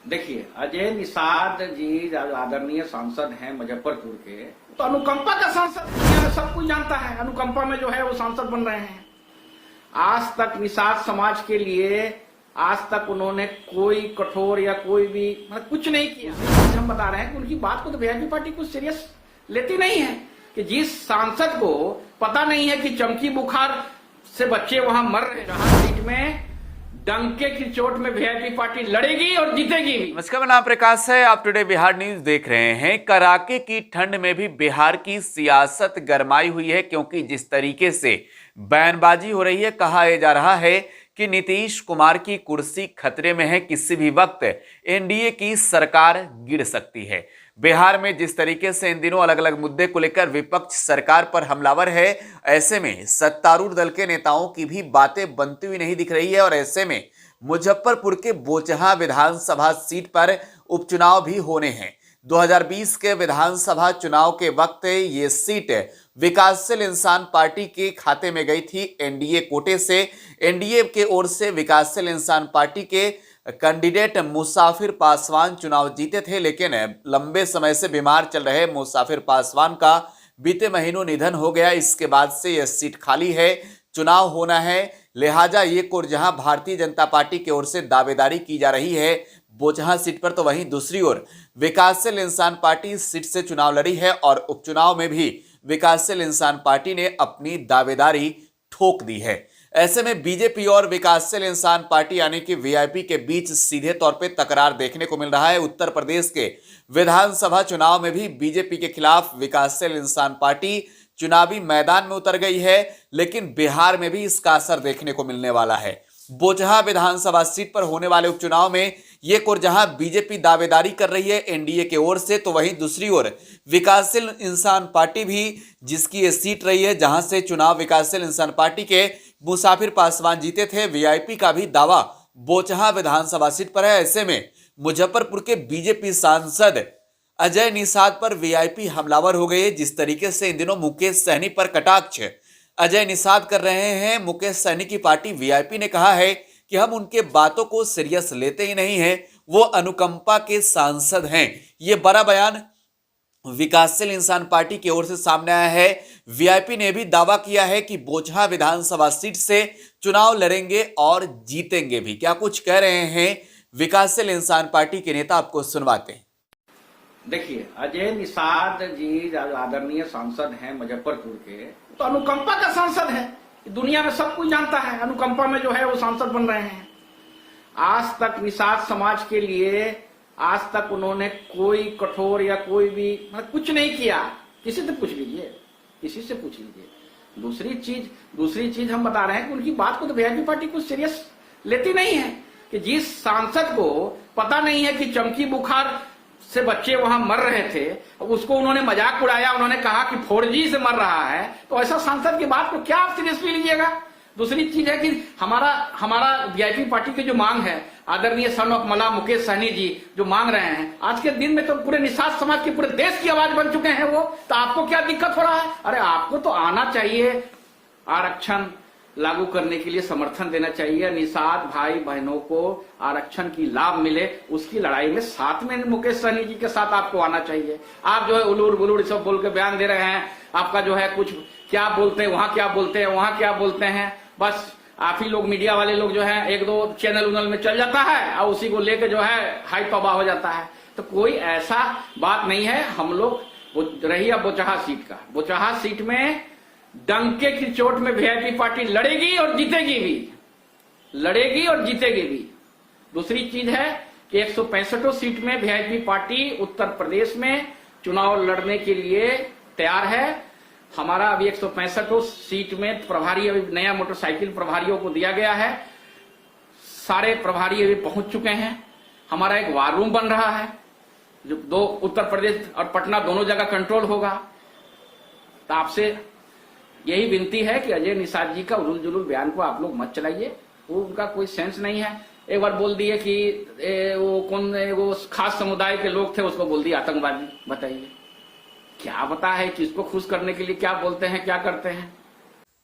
देखिए, अजय निषाद जी आदरणीय सांसद हैं मुजफ्फरपुर के, तो अनुकंपा का सांसद दुनिया में सब कुछ जानता है। अनुकंपा में जो है वो सांसद बन रहे हैं। आज तक निषाद समाज के लिए आज तक उन्होंने कोई कठोर या कोई भी मतलब कुछ नहीं किया। हम बता रहे हैं कि उनकी बात को तो वीआईपी पार्टी कुछ सीरियस लेती नहीं है कि जिस सांसद को पता नहीं है कि चमकी बुखार से बच्चे वहां मर रहे हैं, सीट में डंके की चोट में वीआईपी पार्टी लड़ेगी और जीतेगी भी। नमस्कार, मेरा नाम प्रकाश है। आप टुडे बिहार न्यूज देख रहे हैं। कड़ाके की ठंड में भी बिहार की सियासत गरमाई हुई है, क्योंकि जिस तरीके से बयानबाजी हो रही है, कहा जा रहा है कि नीतीश कुमार की कुर्सी खतरे में है, किसी भी वक्त एनडीए की सरकार गिर सकती है। बिहार में जिस तरीके से इन दिनों अलग अलग मुद्दे को लेकर विपक्ष सरकार पर हमलावर है, ऐसे में सत्तारूढ़ दल के नेताओं की भी बातें बनती हुई नहीं दिख रही है। और ऐसे में मुजफ्फरपुर के बोचहां विधानसभा सीट पर उपचुनाव भी होने हैं। 2020 के विधानसभा चुनाव के वक्त ये सीट विकासशील इंसान पार्टी के खाते में गई थी एनडीए कोटे से। एनडीए के ओर से विकासशील इंसान पार्टी के कैंडिडेट मुसाफिर पासवान चुनाव जीते थे, लेकिन लंबे समय से बीमार चल रहे मुसाफिर पासवान का बीते महीनों निधन हो गया। इसके बाद से यह सीट खाली है, चुनाव होना है, लिहाजा ये कोर जहां भारतीय जनता पार्टी की ओर से दावेदारी की जा रही है बोचहां सीट पर, तो वहीं दूसरी ओर विकासशील इंसान पार्टी सीट से चुनाव लड़ी है और उपचुनाव में भी विकासशील इंसान पार्टी ने अपनी दावेदारी ठोक दी है। ऐसे में बीजेपी और विकासशील इंसान पार्टी यानी कि वीआईपी के बीच सीधे तौर पे तकरार देखने को मिल रहा है। उत्तर प्रदेश के विधानसभा चुनाव में भी बीजेपी के खिलाफ विकासशील इंसान पार्टी चुनावी मैदान में उतर गई है, लेकिन बिहार में भी इसका असर देखने को मिलने वाला है। बोचहां विधानसभा सीट पर होने वाले उपचुनाव में ये कोर जहां बीजेपी दावेदारी कर रही है एनडीए के ओर से, तो वहीं दूसरी ओर विकासशील इंसान पार्टी भी, जिसकी ये सीट रही है जहां से चुनाव विकासशील इंसान पार्टी के मुसाफिर पासवान जीते थे, वीआईपी का भी दावा बोचहां विधानसभा सीट पर है। ऐसे में मुजफ्फरपुर के बीजेपी सांसद अजय निषाद पर वीआईपी हमलावर हो गए। जिस तरीके से इन दिनों मुकेश सहनी पर कटाक्ष अजय निषाद कर रहे हैं, मुकेश सहनी की पार्टी वीआईपी ने कहा है कि हम उनके बातों को सीरियस लेते ही नहीं हैं, वो अनुकंपा के सांसद हैं। ये बड़ा बयान विकासशील इंसान पार्टी की ओर से सामने आया है। वीआईपी ने भी दावा किया है कि बोचहां विधानसभा सीट से चुनाव लड़ेंगे और जीतेंगे भी। क्या कुछ कह रहे हैं विकासशील इंसान पार्टी के नेता, आपको सुनवाते हैं। देखिए, अजय निषाद जी आदरणीय सांसद हैं मुजफ्फरपुर के, तो अनुकंपा का सांसद है। दुनिया में सब कुछ जानता है। अनुकंपा में जो है वो सांसद बन रहे हैं। आज तक निषाद समाज के लिए आज तक उन्होंने कोई कठोर या कोई भी मतलब कुछ नहीं किया। किसी से पूछ लीजिए, किसी से पूछ लीजिए। दूसरी चीज हम बता रहे हैं कि उनकी बात को तो वीआईपी पार्टी कुछ सीरियस लेती नहीं है कि जिस सांसद को पता नहीं है कि चमकी बुखार से बच्चे वहां मर रहे थे, उसको उन्होंने मजाक उड़ाया। उन्होंने कहा कि 4G से मर रहा है, तो ऐसा सांसद की बात को क्या आप सीरियसली लीजिएगा। दूसरी चीज है कि हमारा वीआईपी पार्टी की जो मांग है, आदरणीय सन ऑफ मला मुकेश सहनी जी जो मांग रहे हैं, आज के दिन में तो पूरे निषाद समाज की पूरे देश की आवाज बन चुके हैं वो। तो आपको क्या दिक्कत हो रहा है? अरे आपको तो आना चाहिए, आरक्षण लागू करने के लिए समर्थन देना चाहिए। निषाद भाई बहनों को आरक्षण की लाभ मिले, उसकी लड़ाई में साथ में मुकेश सहनी जी के साथ आपको आना चाहिए। आप जो है उलूर बुलूर सब बोल के बयान दे रहे हैं। आपका जो है कुछ क्या बोलते हैं वहां, क्या बोलते हैं वहां, क्या बोलते हैं, बस आप ही लोग मीडिया वाले लोग जो है एक दो चैनल उनल में चल जाता है और उसी को लेकर जो है हाई तबाह हो जाता है। तो कोई ऐसा बात नहीं है। हम लोग रही है बोचहां सीट का, बोचहां सीट में डंके की चोट में वीआईपी पार्टी लड़ेगी और जीतेगी भी, लड़ेगी और जीतेगी भी। दूसरी चीज है कि 165 सीट में वीआईपी पार्टी उत्तर प्रदेश में चुनाव लड़ने के लिए तैयार है। हमारा अभी 165 सीट में प्रभारी, अभी नया मोटरसाइकिल प्रभारियों को दिया गया है। सारे प्रभारी अभी पहुंच चुके हैं। हमारा एक वार रूम बन रहा है जो दो उत्तर प्रदेश और पटना दोनों जगह कंट्रोल होगा। तो आपसे यही विनती है कि अजय निषाद जी का उलूल जुलूल बयान को आप लोग मत चलाइए। वो उनका कोई सेंस नहीं है। एक बार बोल दिए कि वो खास समुदाय के लोग थे, उसको बोल दिया आतंकवादी। बताइए क्या पता है किसको खुश करने के लिए क्या बोलते हैं, क्या करते हैं।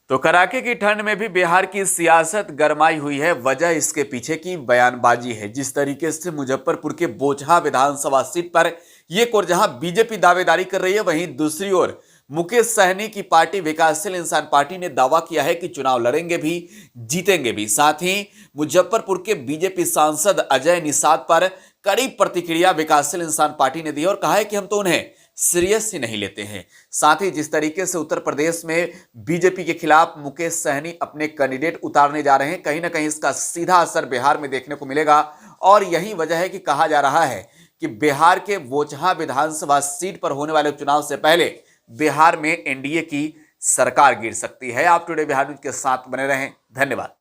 तो कड़ाके की ठंड में भी बिहार की सियासत गरमाई हुई है। वजह इसके पीछे की बयानबाजी है। जिस तरीके से मुजफ्फरपुर के बोचहा विधानसभा सीट पर एक और जहां बीजेपी दावेदारी कर रही है, वहीं दूसरी ओर मुकेश सहनी की पार्टी विकासशील इंसान पार्टी ने दावा किया है कि चुनाव लड़ेंगे भी, जीतेंगे भी। साथ ही मुजफ्फरपुर के बीजेपी सांसद अजय निषाद पर कड़ी प्रतिक्रिया विकासशील इंसान पार्टी ने दी और कहा है कि हम तो उन्हें सीरियस ही नहीं लेते हैं। साथ ही जिस तरीके से उत्तर प्रदेश में बीजेपी के खिलाफ मुकेश सहनी अपने कैंडिडेट उतारने जा रहे हैं, कहीं ना कहीं इसका सीधा असर बिहार में देखने को मिलेगा। और यही वजह है कि कहा जा रहा है कि बिहार के बोचहा विधानसभा सीट पर होने वाले चुनाव से पहले बिहार में एनडीए की सरकार गिर सकती है। आप टुडे बिहार न्यूज के साथ बने रहें। धन्यवाद।